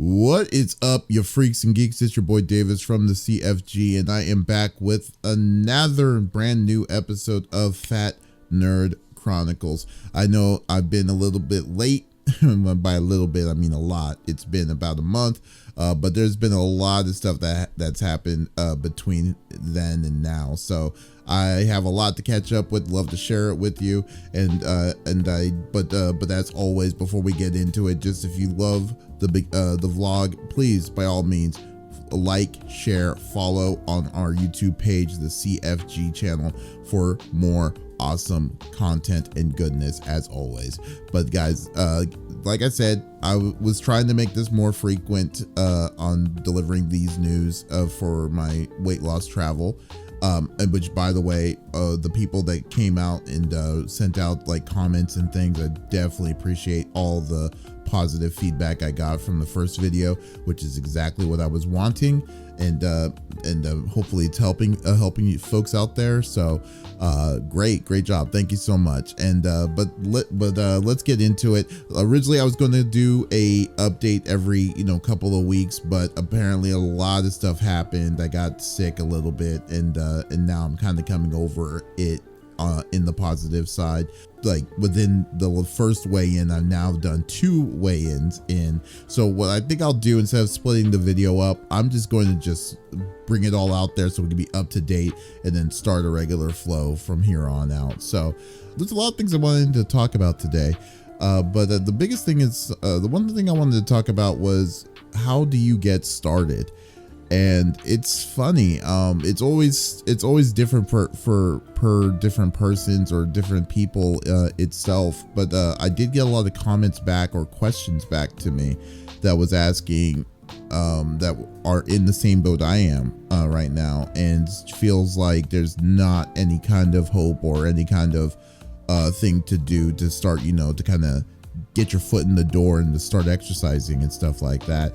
What is up, you freaks and geeks? It's your boy Davis from the CFG, and I am back with another brand new episode of Fat Nerd Chronicles. I know I've been a little bit late. By a little bit, I mean a lot. It's been about a month, but there's been a lot of stuff that's happened between then and now. So I have a lot to catch up with. Love to share it with you, but as always, before we get into it, just if you love the vlog, please by all means like, share, follow on our YouTube page, the CFG channel, for more awesome content and goodness as always. But guys, like I said, I was trying to make this more frequent on delivering these news for my weight loss travel, and which, by the way, the people that came out and sent out like comments and things, I definitely appreciate all the positive feedback I got from the first video, which is exactly what I was wanting, and hopefully it's helping you folks out there. So great job, thank you so much. And let's get into it. Originally I was going to do a update every couple of weeks, but apparently a lot of stuff happened. I got sick a little bit, and now I'm kind of coming over it in the positive side. Like within the first weigh-in, I've now done 2 weigh-ins in. So what I think I'll do, instead of splitting the video up, I'm just going to just bring it all out there so we can be up to date and then start a regular flow from here on out. So there's a lot of things I wanted to talk about today, but the biggest thing is the one thing I wanted to talk about was, how do you get started? And it's funny, it's always different per different persons or different people itself. But I did get a lot of comments back or questions back to me that was asking that are in the same boat I am right now, and feels like there's not any kind of hope or any kind of thing to do to start, to kind of get your foot in the door and to start exercising and stuff like that.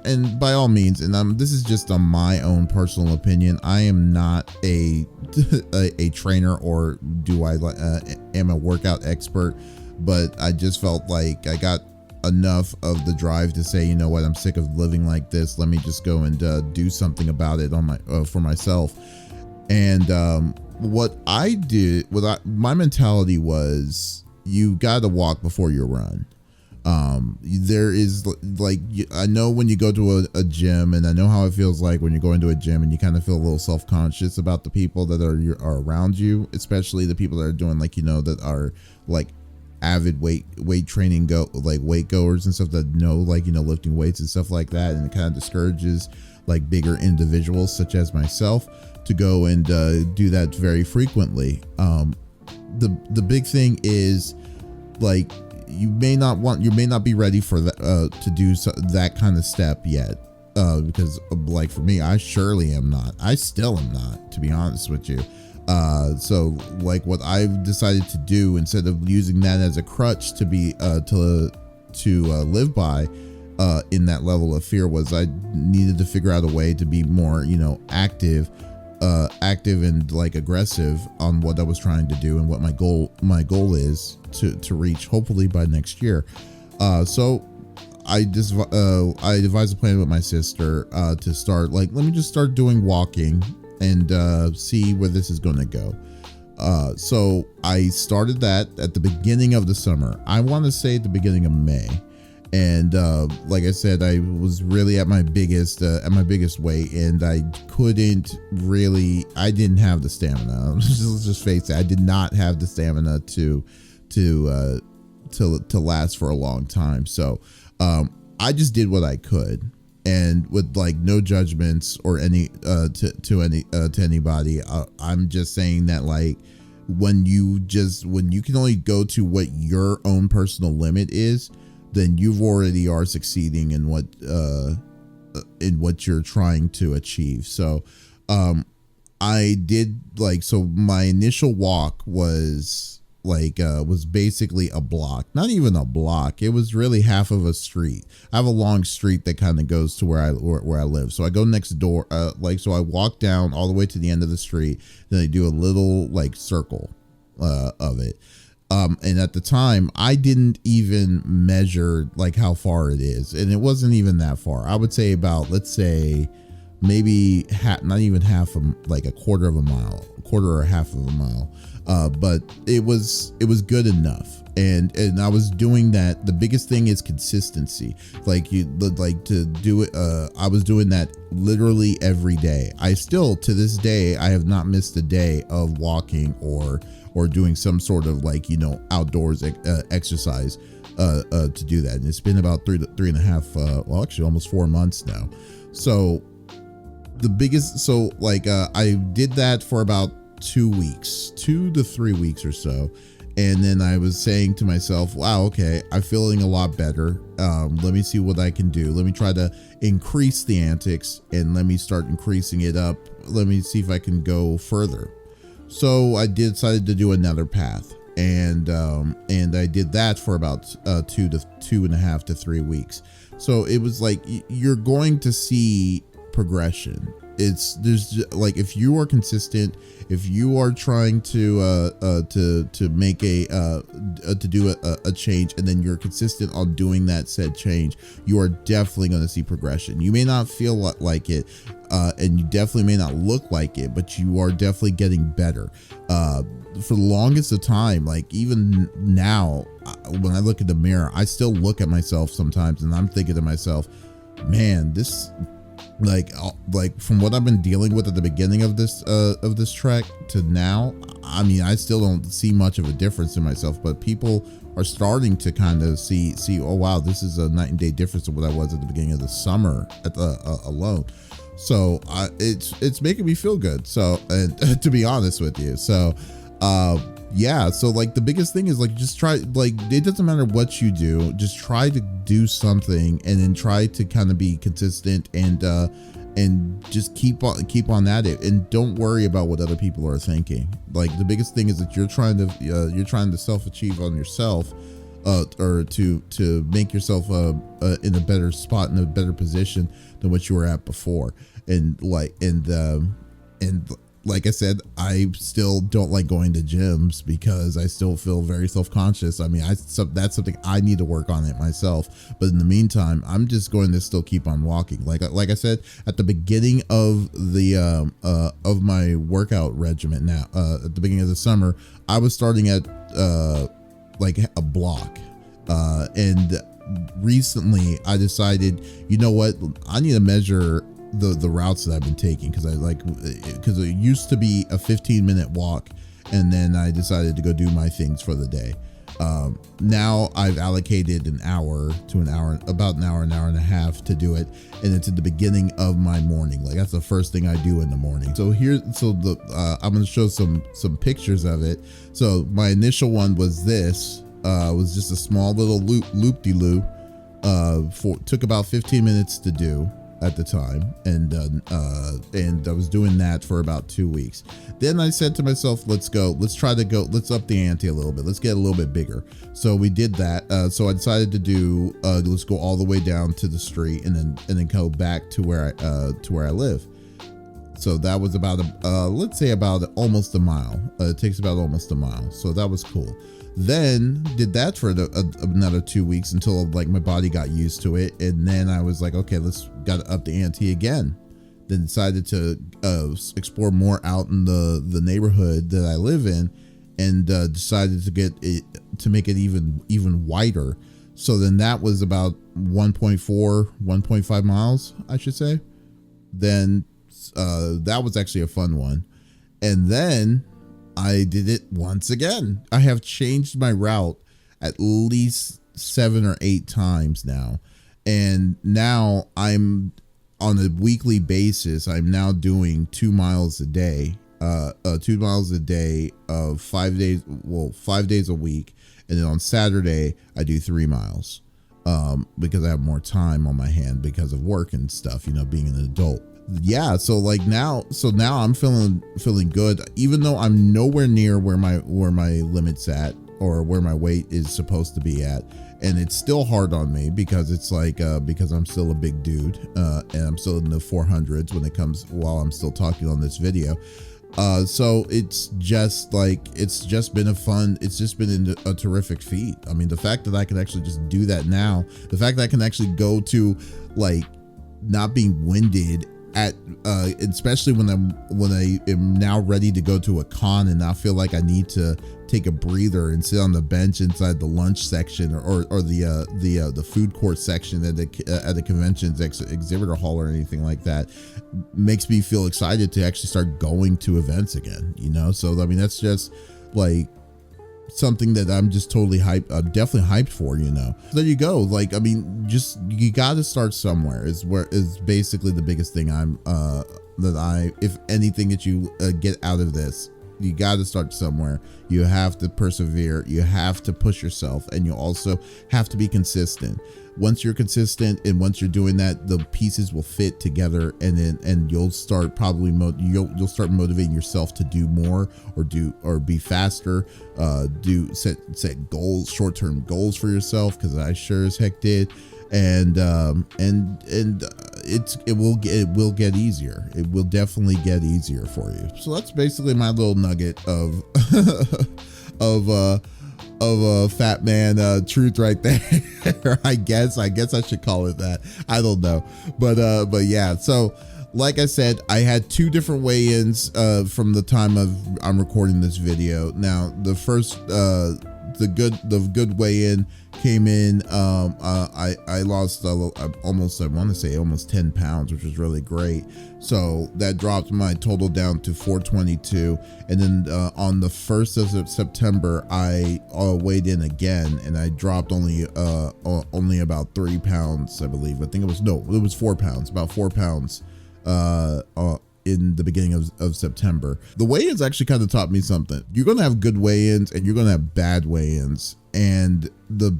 And by all means, and this is just on my own personal opinion, I am not a trainer, or am a workout expert, but I just felt like I got enough of the drive to say, you know what, I'm sick of living like this. Let me just go and do something about it on for myself. And what I did, my mentality was, you got to walk before you run. There is, like, I know when you go to a gym, and I know how it feels like when you're going to a gym and you kind of feel a little self-conscious about the people that are around you, especially the people that are doing, like, that are like avid weight training weight goers and stuff, that know, like, lifting weights and stuff like that. And it kind of discourages like bigger individuals such as myself to go and do that very frequently. The big thing is, like, you may not be ready for that to do that kind of step yet, because like for me, I surely am not. I still am not, to be honest with you. So like what I've decided to do, instead of using that as a crutch to be to live by in that level of fear, was I needed to figure out a way to be more active and like aggressive on what I was trying to do, and what my goal is to reach, hopefully by next year. So I devised a plan with my sister to start, like, let me just start doing walking and see where this is going to go. So I started that at the beginning of the summer. I want to say at the beginning of May. And like I said, I was really at my biggest weight, and I didn't have the stamina. Let's just face it, I did not have the stamina to last for a long time. So I just did what I could, and with like no judgments or any to anybody. I'm just saying that, like, when you can only go to what your own personal limit is, then you already are succeeding in what you're trying to achieve. So I did, like, so my initial walk was basically a block, not even a block. It was really half of a street. I have a long street that kind of goes to where I live. So I go next door, so I walk down all the way to the end of the street, then I do a little like circle of it. And at the time I didn't even measure like how far it is, and it wasn't even that far. I would say about, let's say maybe not even half like a quarter of a mile, quarter or half of a mile. But it was good enough. And I was doing that. The biggest thing is consistency. Like to do it. I was doing that literally every day. I still, to this day, I have not missed a day of walking or doing some sort of like, outdoors exercise to do that. And it's been about three and a half, well, actually almost 4 months now. So I did that for about 2 weeks, 2 to 3 weeks or so. And then I was saying to myself, wow, okay, I'm feeling a lot better. Let me see what I can do. Let me try to increase the antics, and let me start increasing it up. Let me see if I can go further. So I decided to do another path, and I did that for about 2.5 to 3 weeks. So it was like, you're going to see progression. There's like, if you are consistent, if you are trying to make to do a change, and then you're consistent on doing that said change, you are definitely going to see progression. You may not feel like it, and you definitely may not look like it, but you are definitely getting better. For the longest of time, like even now, when I look in the mirror, I still look at myself sometimes, and I'm thinking to myself, man, this, like from what I've been dealing with at the beginning of this trek to now, I mean, I still don't see much of a difference in myself, but people are starting to kind of see, oh wow, this is a night and day difference of what I was at the beginning of the summer alone. So it's making me feel good. So, and to be honest with you, so yeah, so like the biggest thing is like, just try, like, it doesn't matter what you do, just try to do something, and then try to kind of be consistent, and just keep on at it, and don't worry about what other people are thinking. Like the biggest thing is that you're trying to self-achieve on yourself, or to make yourself in a better spot, in a better position than what you were at before. And like I said, I still don't like going to gyms because I still feel very self-conscious. I mean, that's something I need to work on it myself. But in the meantime, I'm just going to still keep on walking. Like I said, at the beginning of the of my workout regimen, now at the beginning of the summer, I was starting at like a block, and recently I decided, you know what, I need to measure the routes that I've been taking, because it used to be a 15-minute walk, and then I decided to go do my things for the day. Now I've allocated an hour, about an hour and a half to do it, and it's at the beginning of my morning. Like that's the first thing I do in the morning. So I'm going to show some pictures of it. So my initial one was this. Was just a small little loop-de-loop. Took about 15 minutes to do at the time, and I was doing that for about 2 weeks. Then I said to myself, let's up the ante a little bit, let's get a little bit bigger. So we did that. So I decided to do let's go all the way down to the street, and then go back to where I live. So that was about let's say about almost a mile. It takes about almost a mile, so that was cool. Then did that for another 2 weeks until like my body got used to it, and then I was like, okay, got to up the ante again. Then decided to explore more out in the neighborhood that I live in, and decided to make it even wider. So then that was about 1.5 miles, I should say. Then that was actually a fun one. And then I did it once again. I have changed my route at least 7 or 8 times now. And now I'm on a weekly basis. I'm now doing 2 miles a day, 2 miles a day of 5 days. Well, 5 days a week. And then on Saturday, I do 3 miles, because I have more time on my hand because of work and stuff, being an adult. Yeah, so now I'm feeling good, even though I'm nowhere near where my limit's at, or where my weight is supposed to be at. And it's still hard on me because it's like because I'm still a big dude, and I'm still in the 400s while I'm still talking on this video. So it's just been a terrific feat. I mean, the fact that I can actually just do that now, the fact that I can actually go to like not being winded at especially when I am now ready to go to a con and not feel like I need to take a breather and sit on the bench inside the lunch section or the food court section at the convention's exhibitor hall or anything like that, makes me feel excited to actually start going to events again, you know? So I mean, that's just like something that I'm just totally hyped. I'm definitely hyped for, you know. So there you go. Like, I mean, just, you got to start somewhere is basically the biggest thing if anything that you get out of this, you got to start somewhere. You have to persevere. You have to push yourself, and you also have to be consistent. Once you're consistent and once you're doing that, the pieces will fit together, and you'll start you'll start motivating yourself to do more or be faster. Set goals, short-term goals for yourself, because I sure as heck did. And it will get easier. It will definitely get easier for you. So that's basically my little nugget of of fat man truth right there. I guess I should call it that. I don't know, but yeah. So like I said, I had 2 different weigh-ins from the time I'm recording this video. Now the first the good weigh-in came in. I lost almost 10 pounds, which was really great. So that dropped my total down to 422. And then on the 1st of September, I weighed in again, and I dropped only about 3 pounds, I believe. I think it was 4 pounds, about 4 pounds in the beginning of September. The weigh-ins actually kind of taught me something. You're going to have good weigh-ins and you're going to have bad weigh-ins. And the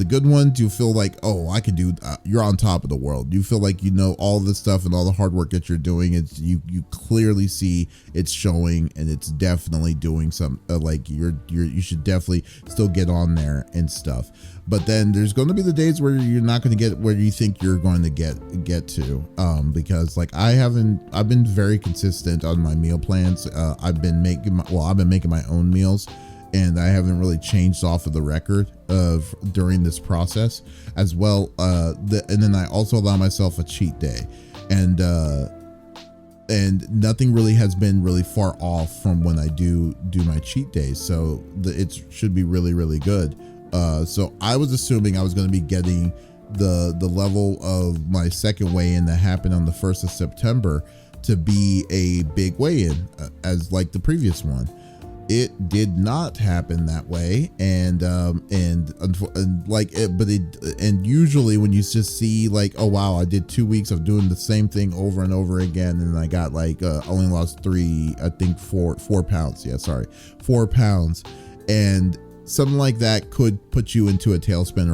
good ones, you feel like, oh, I could do, you're on top of the world. You feel like you know all this stuff and all the hard work that you're doing. It's you clearly see it's showing, and it's definitely doing some like you should definitely still get on there and stuff. But then there's going to be the days where you're not going to get where you think you're going to get to, because like I've been very consistent on my meal plans. I've been making my own meals, and I haven't really changed off of the record during this process as well. And then I also allow myself a cheat day, and nothing really has been really far off from when I do my cheat days. So it should be really, really good. So I was assuming I was going to be getting the level of my second weigh-in that happened on the 1st of September to be a big weigh-in as like the previous one. It did not happen that way, and usually when you just see like, oh wow, I did 2 weeks of doing the same thing over and over again, and I got like only lost 4 pounds. Yeah, sorry, 4 pounds, and something like that could put you into a tailspin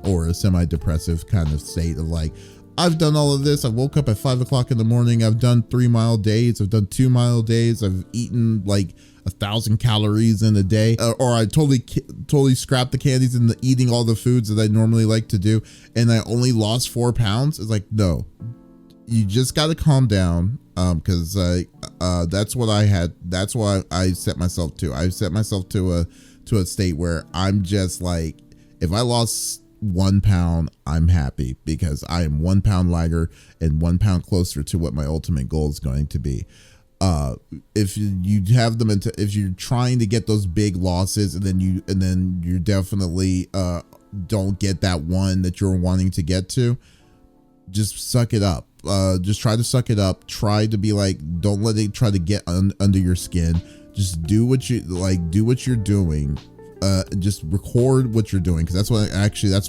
or a semi-depressive kind of state of like, I've done all of this. I woke up at 5 o'clock in the morning. I've done 3-mile days. I've done 2-mile days. I've eaten like 1,000 calories in a day, or I totally scrapped the candies and eating all the foods that I normally like to do, and I only lost 4 pounds. It's like, no, you just got to calm down, because that's what I had. That's why I set myself to. I set myself to a state where I'm just like, if I lost 1 pound, I'm happy, because I am 1 pound lighter and 1 pound closer to what my ultimate goal is going to be. If you have them if you're trying to get those big losses, and then you definitely don't get that one that you're wanting to get to, just suck it up. Just try to suck it up. Try to be like, don't let it try to get under your skin. Just do what you're doing. Just record what you're doing, because that's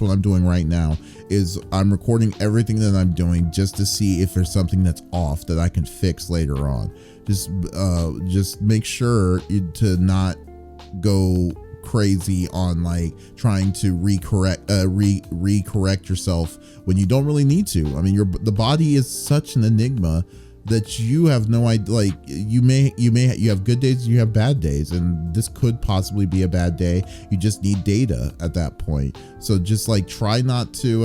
what I'm doing right now. Is I'm recording everything that I'm doing just to see if there's something that's off that I can fix later on. Just make sure to not go crazy on like trying to recorrect yourself when you don't really need to. I mean, the body is such an enigma that you have no idea. Like you have good days, you have bad days, and this could possibly be a bad day. You just need data at that point. So just like try not to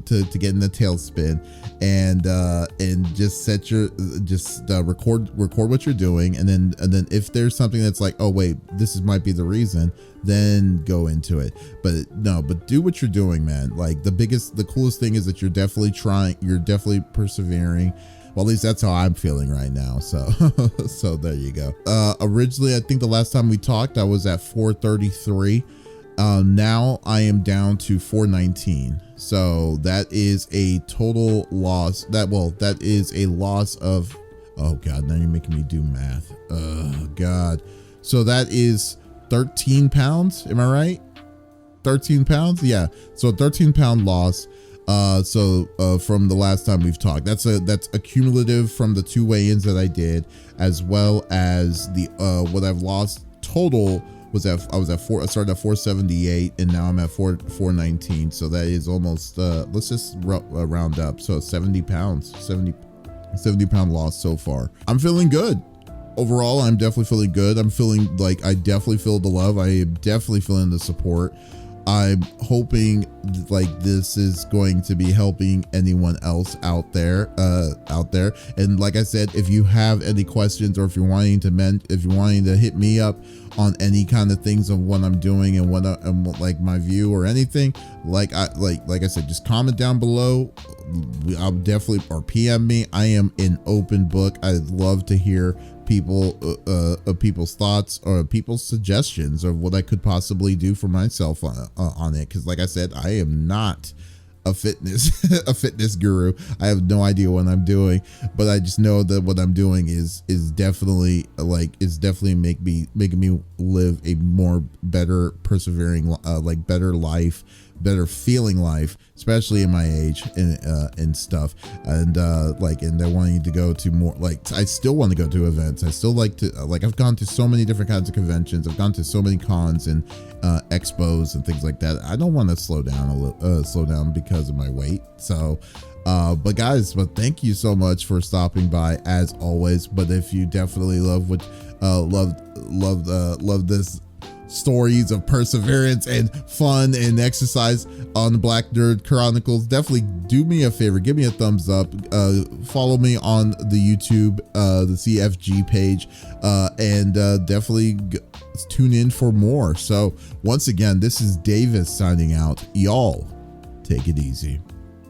get in the tailspin, and just set your record what you're doing, and then if there's something that's like, oh wait, might be the reason, then go into it. But do what you're doing, man. Like the coolest thing is that you're definitely trying, you're definitely persevering. Well, at least that's how I'm feeling right now. So so there you go. Originally, I think the last time we talked, I was at 433. Now I am down to 419. So that is a total loss. That is a loss of, oh God, now you're making me do math. Oh God. So that is 13 pounds. Am I right? 13 pounds? Yeah. So a 13-pound loss. From the last time we've talked, that's a cumulative from the 2 weigh-ins that I did, as well as the what I've lost total I started at 478, and now I'm at 419. So that is almost let's just round up. So 70 pounds, 70 pound loss so far. I'm feeling good. Overall, I'm definitely feeling good. I'm feeling like I definitely feel the love. I am definitely feeling the support. I'm hoping like this is going to be helping anyone else out there. And like I said, if you have any questions, or if you're wanting to hit me up on any kind of things of what I'm doing and what like my view or anything, like I said, just comment down below. I'll definitely, or PM me. I am an open book. I'd love to hear people's thoughts or people's suggestions of what I could possibly do for myself on it, because like I said, I am not a fitness guru. I have no idea what I'm doing, but I just know that what I'm doing is definitely making me live a more better, persevering, better life, better feeling life, especially in my age and stuff. And and I want you to go to more, I still want to go to events. I still like to, I've gone to so many different kinds of conventions. I've gone to so many cons and expos and things like that. I don't want to slow down because of my weight. So but thank you so much for stopping by as always. But if you definitely love this stories of perseverance and fun and exercise on the Black Nerd Chronicles, definitely do me a favor, give me a thumbs up, follow me on the YouTube, the CFG page, and definitely tune in for more. So once again, this is Davis signing out. Y'all take it easy.